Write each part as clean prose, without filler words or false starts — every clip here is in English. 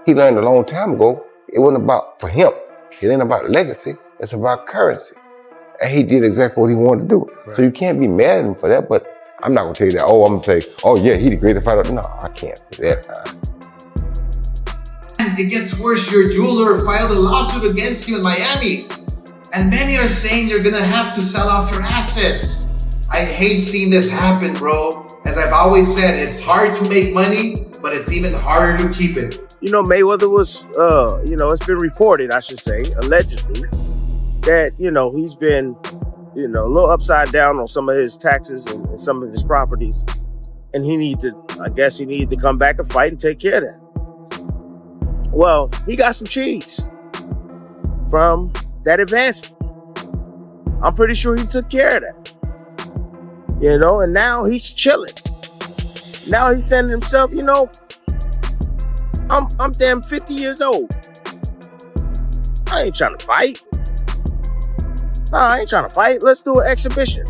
he learned a long time ago, it wasn't about, for him, it ain't about legacy, it's about currency. And he did exactly what he wanted to do. Right. So you can't be mad at him for that, but I'm not gonna tell you that, oh, I'm gonna say, oh yeah, he the greatest fighter. No, I can't say that. It gets worse. Your jeweler filed a lawsuit against you in Miami. And many are saying you're gonna have to sell off your assets. I hate seeing this happen, bro. As I've always said, it's hard to make money, but it's even harder to keep it. You know, Mayweather was, it's been reported, I should say, allegedly, that, he's been, a little upside down on some of his taxes and some of his properties. And he needed to come back and fight and take care of that. Well, he got some cheese from that advancement. I'm pretty sure he took care of that. And now he's chilling. Now he's saying to himself, I'm damn 50 years old. I ain't trying to fight. No, I ain't trying to fight. Let's do an exhibition.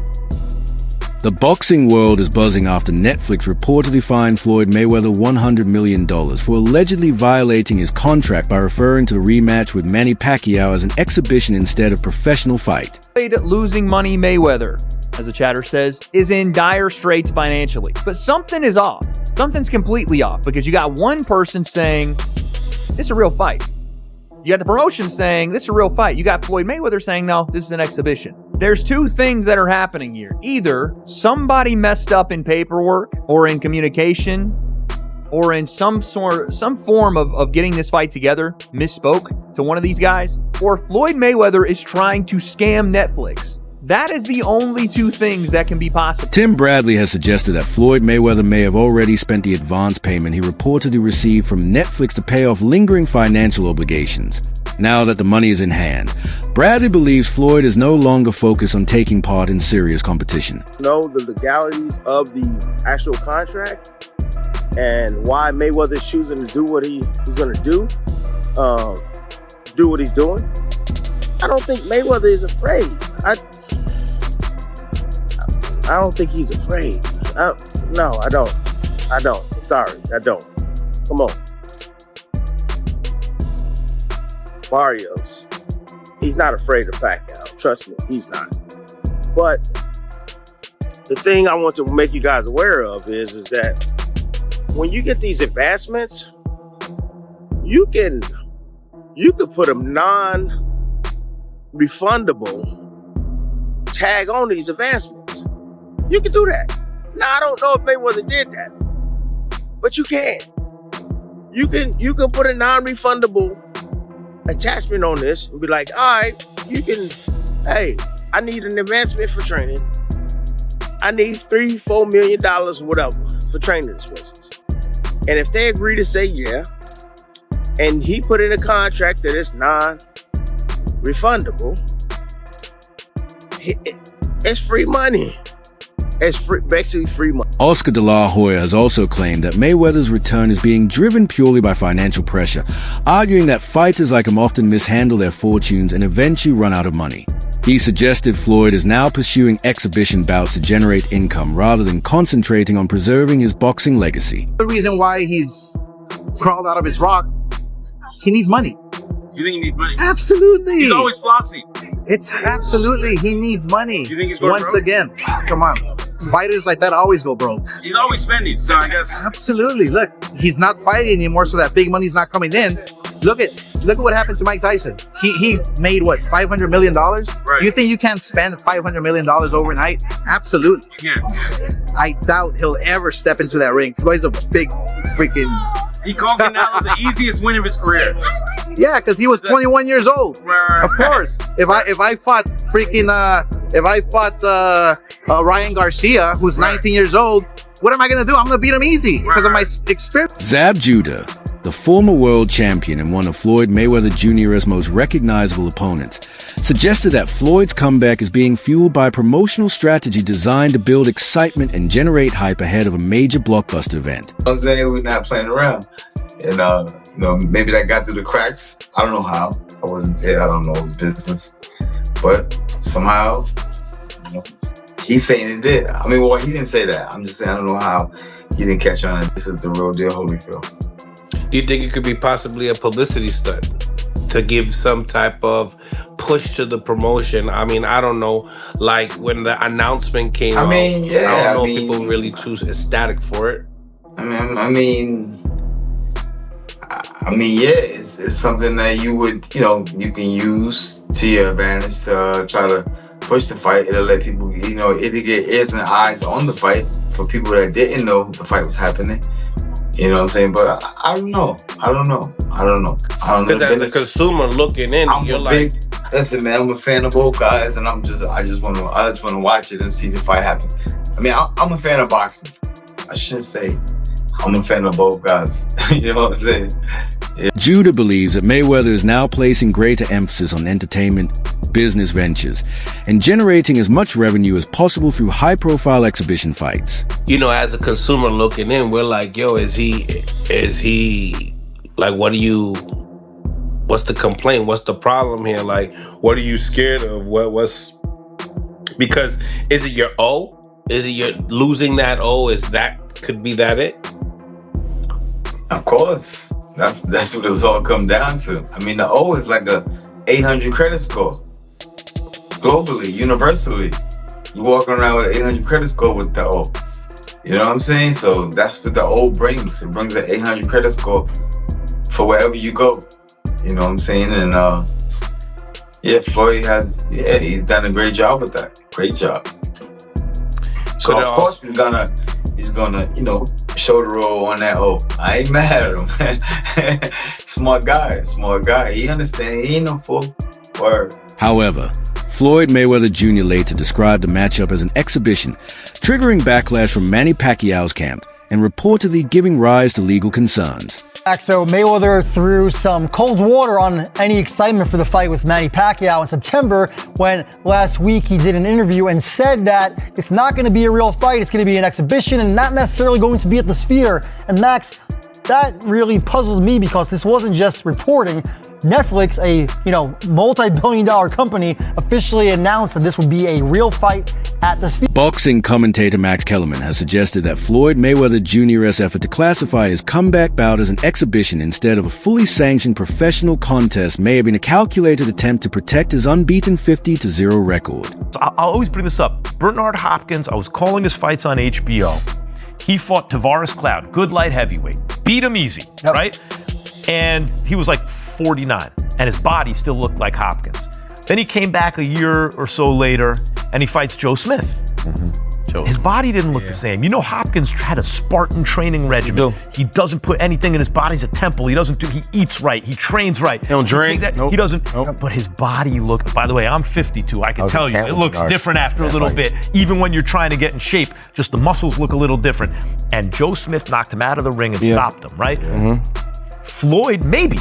The boxing world is buzzing after Netflix reportedly fined Floyd Mayweather $100 million for allegedly violating his contract by referring to the rematch with Manny Pacquiao as an exhibition instead of professional fight. Losing money Mayweather, as the chatter says, is in dire straits financially. But something is off. Something's completely off because you got one person saying, this is a real fight. You got the promotion saying, this is a real fight. You got Floyd Mayweather saying, no, this is an exhibition. There's two things that are happening here. Either somebody messed up in paperwork or in communication or in some form of getting this fight together, misspoke to one of these guys, or Floyd Mayweather is trying to scam Netflix. That is the only two things that can be possible. Tim Bradley has suggested that Floyd Mayweather may have already spent the advance payment he reportedly received from Netflix to pay off lingering financial obligations. Now that the money is in hand, Bradley believes Floyd is no longer focused on taking part in serious competition. Know the legalities of the actual contract and why Mayweather's choosing to do what he's going to do what he's doing. I don't think Mayweather is afraid. I don't think he's afraid. No, I don't. Sorry, I don't. Come on. Barrios. He's not afraid of Pacquiao. Trust me, he's not. But the thing I want to make you guys aware of is that when you get these advancements, you can put a non-refundable tag on these advancements. You can do that. Now, I don't know if Mayweather did that, but you can. You can put a non-refundable attachment on this and be like, all right, hey, I need an advancement for training. I need $3-4 million or whatever for training expenses. And if they agree to say yeah, and he put in a contract that is non-refundable, it's free money. It's basically free money. Oscar De La Hoya has also claimed that Mayweather's return is being driven purely by financial pressure, arguing that fighters like him often mishandle their fortunes and eventually run out of money. He suggested Floyd is now pursuing exhibition bouts to generate income rather than concentrating on preserving his boxing legacy. The reason why he's crawled out of his rock, he needs money. You think he needs money? Absolutely. He's always flossy. It's absolutely, he needs money. Do you think he's going Once broke? Again, come on. Fighters like that always go broke. He's always spending, so I guess. Absolutely. Look, he's not fighting anymore, so that big money's not coming in. Look at what happened to Mike Tyson. He made what, $500 million? Right. You think you can't spend $500 million overnight? Absolutely. Yeah. I doubt he'll ever step into that ring. Floyd's a big freaking. He called Canelo the easiest win of his career. Yeah, because he was 21 years old. Right. Of course. If I fought Ryan Garcia, who's 19 years old, what am I gonna do? I'm gonna beat him easy because of my experience. Zab Judah, the former world champion and one of Floyd Mayweather Jr.'s most recognizable opponents, suggested that Floyd's comeback is being fueled by a promotional strategy designed to build excitement and generate hype ahead of a major blockbuster event. I'm saying we're not playing around. And, maybe that got through the cracks. I don't know how. I wasn't there. I don't know his business. But somehow, he's saying it did. I mean, well, he didn't say that. I'm just saying I don't know how he didn't catch on. This is the real deal, Holyfield. Do you think it could be possibly a publicity stunt to give some type of push to the promotion? I mean, I don't know. Like when the announcement came out, I don't know if people really too ecstatic for it. It's something that you can use to your advantage to try to push the fight. It'll let people, it'll get ears and eyes on the fight for people that didn't know the fight was happening. You know what I'm saying? But I don't know. Because as a consumer looking in, you're like, listen, man, I'm a fan of both guys, and I just want to watch it and see the fight happen. I mean, I'm a fan of boxing. I shouldn't say I'm a fan of both guys. You know what I'm saying? Yeah. Judah believes that Mayweather is now placing greater emphasis on entertainment, business ventures, and generating as much revenue as possible through high-profile exhibition fights. As a consumer looking in, we're like, yo, is he like, what's the complaint? What's the problem here? Like, what are you scared of? Because is it your O? Is it your losing that O? Could be that it? Of course. That's what it's all come down to. I mean, the O is like a 800 credit score. Globally, universally. You walk around with an 800 credit score with the O. You know what I'm saying? So that's what the O brings. It brings an 800 credit score for wherever you go. You know what I'm saying? And Floyd he's done a great job with that. Great job. So of course he's gonna show the roll on that O. I ain't mad at him. Smart guy. He understands. He ain't no fool. Word. However, Floyd Mayweather Jr. later described the matchup as an exhibition, triggering backlash from Manny Pacquiao's camp and reportedly giving rise to legal concerns. So Mayweather threw some cold water on any excitement for the fight with Manny Pacquiao in September, when last week he did an interview and said that it's not going to be a real fight, it's going to be an exhibition and not necessarily going to be at the Sphere. And Max, that really puzzled me because this wasn't just reporting. Netflix, a multi-billion-dollar company, officially announced that this would be a real fight at the Sphere. Boxing commentator Max Kellerman has suggested that Floyd Mayweather Jr.'s effort to classify his comeback bout as an exhibition instead of a fully sanctioned professional contest may have been a calculated attempt to protect his unbeaten 50-0 record. I'll always bring this up. Bernard Hopkins, I was calling his fights on HBO. He fought Tavares Cloud, good light heavyweight, beat him easy, right? And he was like 49, and his body still looked like Hopkins. Then he came back a year or so later, and he fights Joe Smith. His body didn't look the same. Hopkins had a Spartan training regimen. He doesn't put anything in his body. He's a temple. He eats right. He trains right. He don't drink. He doesn't. But his body looked, by the way, I'm 52. I can tell you, it looks different after a little bit. Even when you're trying to get in shape, just the muscles look a little different. And Joe Smith knocked him out of the ring and stopped him, right? Floyd, maybe,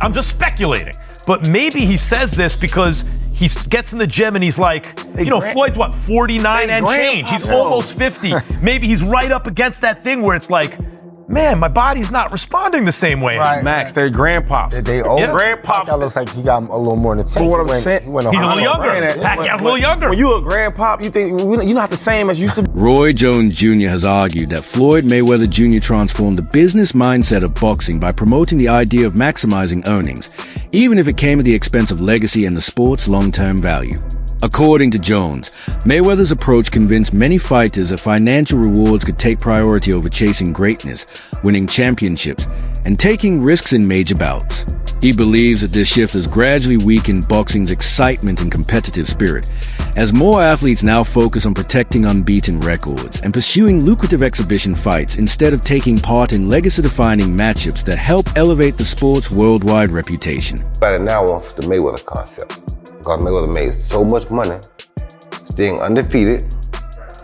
I'm just speculating, but maybe he says this because he gets in the gym and he's like, Floyd's what, 49 and change. He's almost 50. Maybe he's right up against that thing where it's like, man, my body's not responding the same way. Right. Max, they're grandpops. They old. Grandpops. That looks like he got a little more in the tank. What I'm saying, he's a little younger. Pacquiao's a little younger. When you a grandpop, you think you're not the same as you used to be. Roy Jones Jr. has argued that Floyd Mayweather Jr. transformed the business mindset of boxing by promoting the idea of maximizing earnings, even if it came at the expense of legacy and the sport's long-term value. According to Jones, Mayweather's approach convinced many fighters that financial rewards could take priority over chasing greatness, winning championships, and taking risks in major bouts. He believes that this shift has gradually weakened boxing's excitement and competitive spirit, as more athletes now focus on protecting unbeaten records and pursuing lucrative exhibition fights instead of taking part in legacy-defining matchups that help elevate the sport's worldwide reputation. Everybody now wants the Mayweather concept, because Mayweather made so much money, staying undefeated,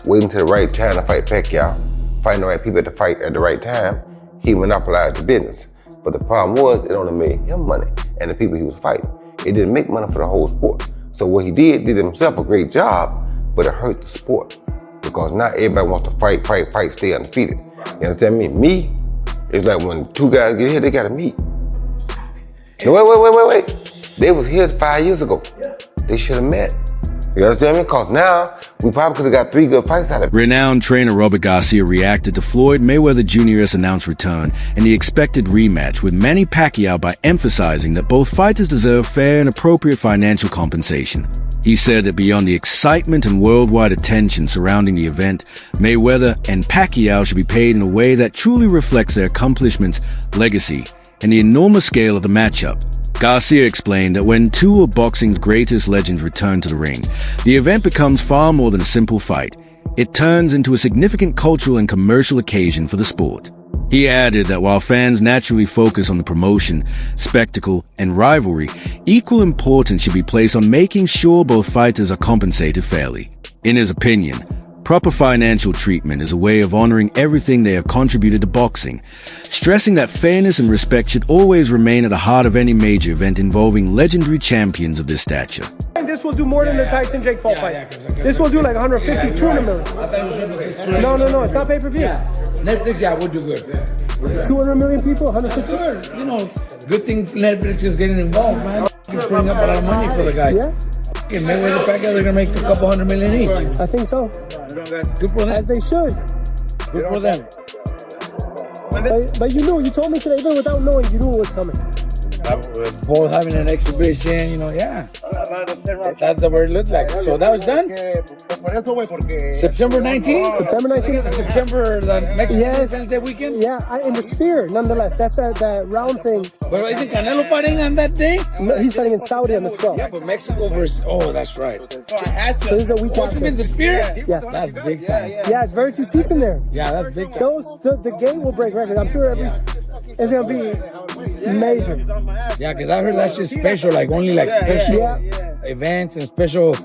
waiting to the right time to fight Pacquiao, finding the right people to fight at the right time. He monopolized the business. But the problem was, it only made him money and the people he was fighting. It didn't make money for the whole sport. So what he did himself a great job, but it hurt the sport. Because now everybody wants to fight, stay undefeated. You understand me? Me, it's like when two guys get here, they gotta meet. No, wait. They was here 5 years ago. They should have met. You understand me? Because now we probably could have got 3 good fights out of it. Renowned trainer Robert Garcia reacted to Floyd Mayweather Jr.'s announced return and the expected rematch with Manny Pacquiao by emphasizing that both fighters deserve fair and appropriate financial compensation. He said that beyond the excitement and worldwide attention surrounding the event, Mayweather and Pacquiao should be paid in a way that truly reflects their accomplishments, legacy, and the enormous scale of the matchup. Garcia explained that when two of boxing's greatest legends return to the ring, the event becomes far more than a simple fight. It turns into a significant cultural and commercial occasion for the sport. He added that while fans naturally focus on the promotion, spectacle, and rivalry, equal importance should be placed on making sure both fighters are compensated fairly. In his opinion, proper financial treatment is a way of honoring everything they have contributed to boxing, stressing that fairness and respect should always remain at the heart of any major event involving legendary champions of this stature. This will do more than the Tyson Jake Paul fight. This will do like 150, 200 million. No, it's not pay-per-view. Netflix, would do good. 200 million people, 150. Good, good thing Netflix is getting involved, man. You bring up a lot of money for the guys. Yeah. Okay, Mayweather Pacquiao, they're gonna make a couple $100 million each. I think so. Good for them. As they should. Good for them. But you told me today, even without knowing, you knew it was coming. Both having an exhibition, yeah. That's the way it looked like. So that was done? September 19th? September 19th. September, the next Wednesday weekend? Yeah, in the Sphere, nonetheless. That's that round thing. But isn't Canelo fighting on that day? No, he's fighting in Saudi on the 12th. Yeah, but Mexico versus, that's right. So this is a week after. In the Sphere? Yeah. That's big time. Yeah, it's very few seats in there. Yeah, that's big time. The gate will break records. I'm sure it's going to be major. Yeah, because I heard that's just special, like only like special events and special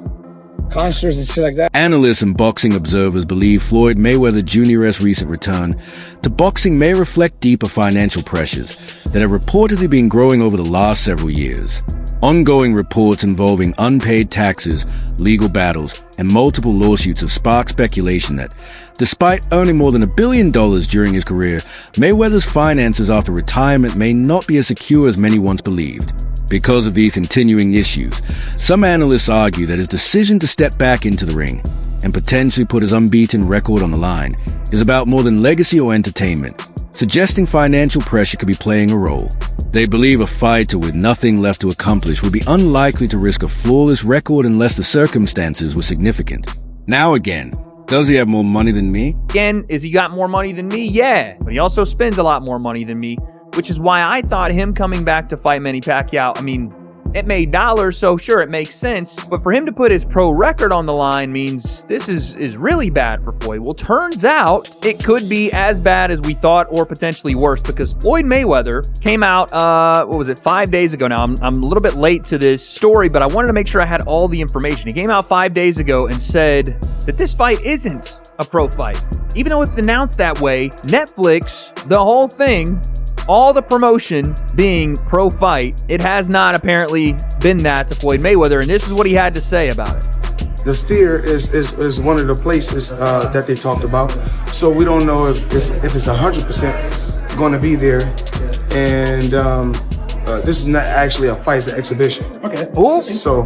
concerts and shit like that. Analysts and boxing observers believe Floyd Mayweather Jr.'s recent return to boxing may reflect deeper financial pressures that have reportedly been growing over the last several years. Ongoing reports involving unpaid taxes, legal battles, and multiple lawsuits have sparked speculation that, despite earning more than $1 billion during his career, Mayweather's finances after retirement may not be as secure as many once believed. Because of these continuing issues, some analysts argue that his decision to step back into the ring and potentially put his unbeaten record on the line is about more than legacy or entertainment, suggesting financial pressure could be playing a role. They believe a fighter with nothing left to accomplish would be unlikely to risk a flawless record unless the circumstances were significant. Now again, does he have more money than me? Again, is he got more money than me? Yeah, but he also spends a lot more money than me, which is why I thought him coming back to fight Manny Pacquiao, it made dollars, so sure, it makes sense. But for him to put his pro record on the line means this is really bad for Floyd. Well, turns out it could be as bad as we thought or potentially worse, because Floyd Mayweather came out, 5 days ago now. I'm a little bit late to this story, but I wanted to make sure I had all the information. He came out 5 days ago and said that this fight isn't a pro fight. Even though it's announced that way, Netflix, the whole thing, all the promotion being pro-fight, it has not apparently been that to Floyd Mayweather, and this is what he had to say about it. The Sphere is one of the places that they talked about, so we don't know if it's 100% going to be there, and this is not actually a fight, it's an exhibition. Okay. Ooh. So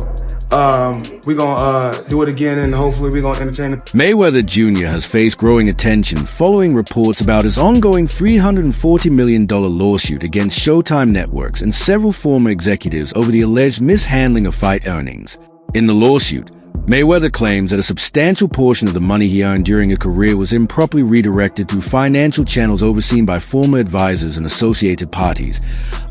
we're gonna do it again, and hopefully we're gonna entertain it. Mayweather Jr. has faced growing attention following reports about his ongoing $340 million lawsuit against Showtime Networks and several former executives over the alleged mishandling of fight earnings. In the lawsuit, Mayweather claims that a substantial portion of the money he earned during a career was improperly redirected through financial channels overseen by former advisors and associated parties,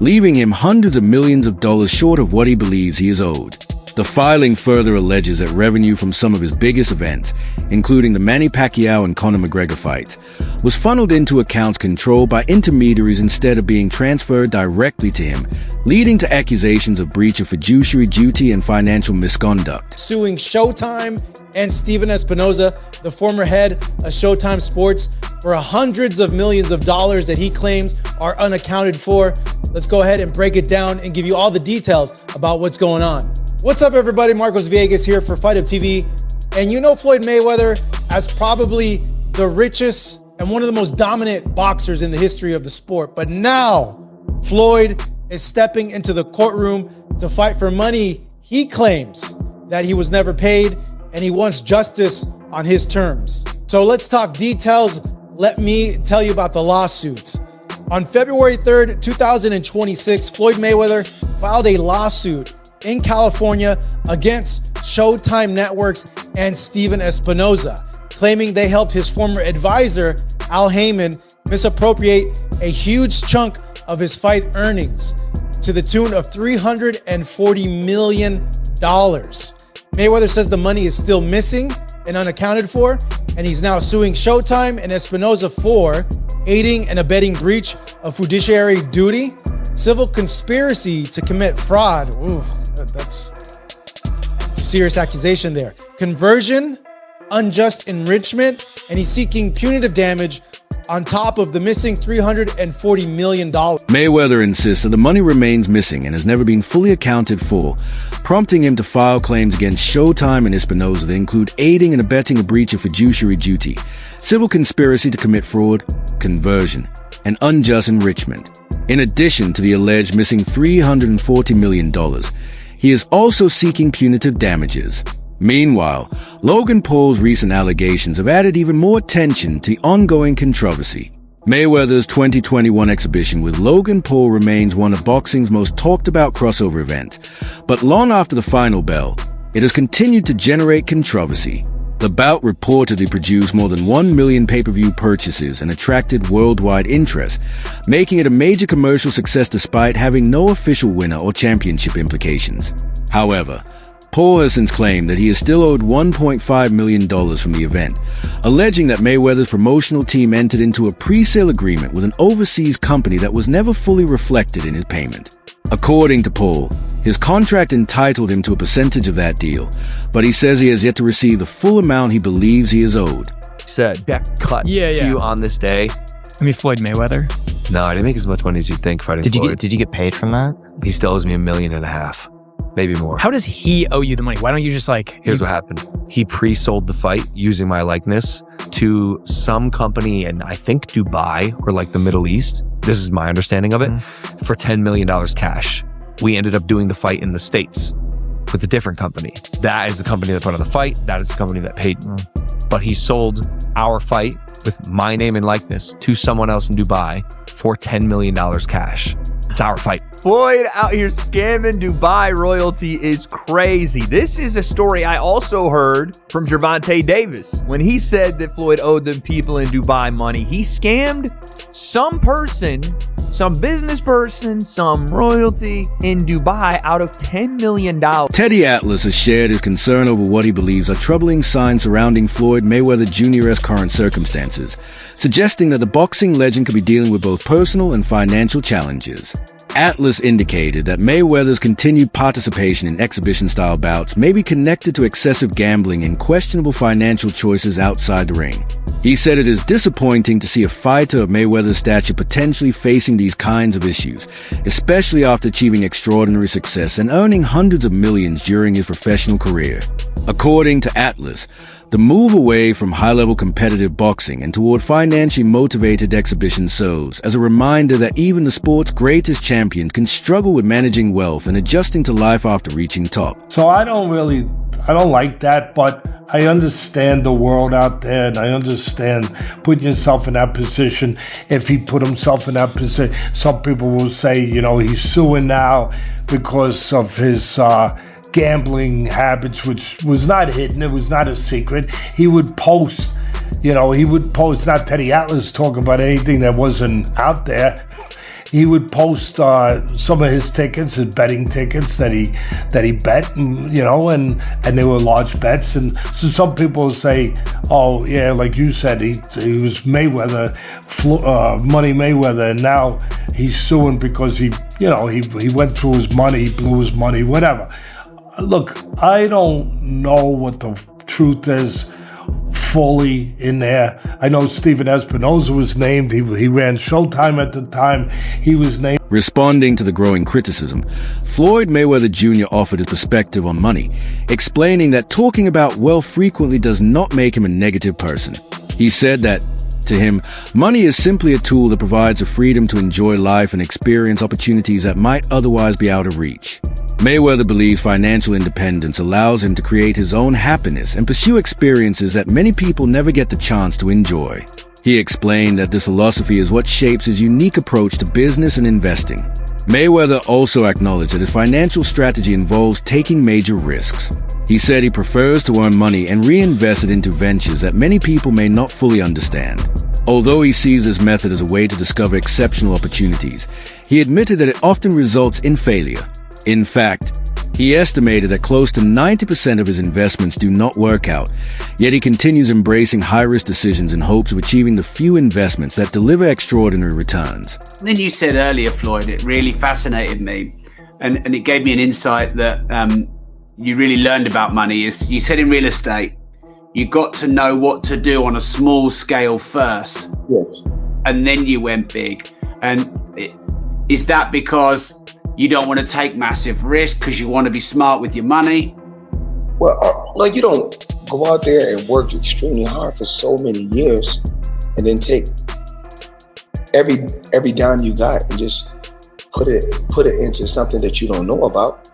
leaving him hundreds of millions of dollars short of what he believes he is owed. The filing further alleges that revenue from some of his biggest events, including the Manny Pacquiao and Conor McGregor fights, was funneled into accounts controlled by intermediaries instead of being transferred directly to him, leading to accusations of breach of fiduciary duty and financial misconduct. Suing Showtime and Steven Espinoza, the former head of Showtime Sports, for hundreds of millions of dollars that he claims are unaccounted for. Let's go ahead and break it down and give you all the details about what's going on. What's up, everybody? Marcos Viegas here for Fight Up TV. And you know Floyd Mayweather as probably the richest and one of the most dominant boxers in the history of the sport. But now, Floyd is stepping into the courtroom to fight for money he claims that he was never paid and he wants justice on his terms. So let's talk details. Let me tell you about the lawsuit. On February 3rd, 2026, Floyd Mayweather filed a lawsuit in California against Showtime Networks and Steven Espinoza, claiming they helped his former advisor, Al Heyman, misappropriate a huge chunk of his fight earnings to the tune of $340 million. Mayweather says the money is still missing and unaccounted for, and he's now suing Showtime and Espinoza for aiding and abetting breach of fiduciary duty, civil conspiracy to commit fraud. Ooh, that's a serious accusation there. Conversion, unjust enrichment, and he's seeking punitive damage on top of the missing $340 million. Mayweather insists that the money remains missing and has never been fully accounted for, prompting him to file claims against Showtime and Espinoza that include aiding and abetting a breach of fiduciary duty, civil conspiracy to commit fraud, conversion, and unjust enrichment. In addition to the alleged missing $340 million, he is also seeking punitive damages. Meanwhile, Logan Paul's recent allegations have added even more attention to the ongoing controversy. Mayweather's 2021 exhibition with Logan Paul remains one of boxing's most talked about crossover events, but long after the final bell, it has continued to generate controversy. The bout reportedly produced more than 1 million pay-per-view purchases and attracted worldwide interest, making it a major commercial success despite having no official winner or championship implications. However, Paul has since claimed that he is still owed $1.5 million from the event, alleging that Mayweather's promotional team entered into a pre-sale agreement with an overseas company that was never fully reflected in his payment. According to Paul, his contract entitled him to a percentage of that deal, but he says he has yet to receive the full amount he believes he is owed. Said that cut to you on this day. I mean, Floyd Mayweather. No, I didn't make as much money as you'd think fighting Floyd. Did you get paid from that? He still owes me $1.5 million. Maybe more. How does he owe you the money? Why don't you just Here's what happened. He pre-sold the fight using my likeness to some company in, I think, Dubai or like the Middle East. This is my understanding of it. For $10 million cash. We ended up doing the fight in the States with a different company. That is the company that put on the fight. That is the company that paid me. But he sold our fight with my name and likeness to someone else in Dubai for $10 million cash. It's our fight. Floyd out here scamming Dubai royalty is crazy. This is a story I also heard from Gervonta Davis when he said that Floyd owed them people in Dubai money. He scammed some person, some business person, some royalty in Dubai out of $10 million. Teddy Atlas has shared his concern over what he believes are troubling signs surrounding Floyd Mayweather Jr.'s current circumstances, suggesting that the boxing legend could be dealing with both personal and financial challenges. Atlas indicated that Mayweather's continued participation in exhibition-style bouts may be connected to excessive gambling and questionable financial choices outside the ring. He said it is disappointing to see a fighter of Mayweather's stature potentially facing these kinds of issues, especially after achieving extraordinary success and earning hundreds of millions during his professional career. According to Atlas, the move away from high-level competitive boxing and toward financially motivated exhibition serves as a reminder that even the sport's greatest champions can struggle with managing wealth and adjusting to life after reaching top. So I don't like that, but I understand the world out there, and I understand putting yourself in that position. If he put himself in that position, some people will say, he's suing now because of his gambling habits, which was not hidden. It was not a secret. He would post, not Teddy Atlas talking about anything that wasn't out there. He would post some of his tickets, his betting tickets that he bet, and they were large bets. And so some people say, oh yeah, like you said, he was Mayweather, Money Mayweather, and now he's suing because he went through his money, he blew his money, whatever. Look, I don't know what the truth is fully in there. I know Steven Espinoza was named. He ran Showtime at the time. He was named. Responding to the growing criticism, Floyd Mayweather Jr. offered his perspective on money, explaining that talking about wealth frequently does not make him a negative person. He said that, to him, money is simply a tool that provides the freedom to enjoy life and experience opportunities that might otherwise be out of reach. Mayweather believes financial independence allows him to create his own happiness and pursue experiences that many people never get the chance to enjoy. He explained that this philosophy is what shapes his unique approach to business and investing. Mayweather also acknowledged that his financial strategy involves taking major risks. He said he prefers to earn money and reinvest it into ventures that many people may not fully understand. Although he sees this method as a way to discover exceptional opportunities, he admitted that it often results in failure. In fact, he estimated that close to 90% of his investments do not work out, yet he continues embracing high-risk decisions in hopes of achieving the few investments that deliver extraordinary returns. Then you said earlier, Floyd, it really fascinated me, and it gave me an insight that you really learned about money. Is you said in real estate, you got to know what to do on a small scale first. Yes. And then you went big. And is that because you don't want to take massive risk because you want to be smart with your money? Well, like, you don't go out there and work extremely hard for so many years and then take every dime you got and just put it into something that you don't know about.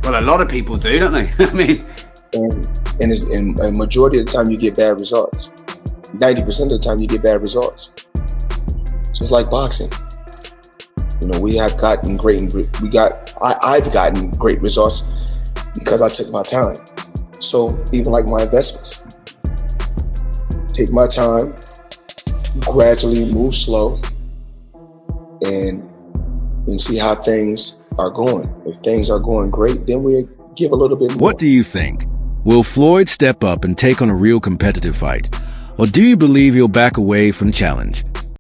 Well, a lot of people do, don't they? I mean, and a majority of the time you get bad results. 90% of the time you get bad results. Just like boxing. You know, I've gotten great results because I took my time. So even like my investments, take my time, gradually move slow, and see how things are going. If things are going great, then we give a little bit more. What do you think? Will Floyd step up and take on a real competitive fight? Or do you believe he'll back away from the challenge?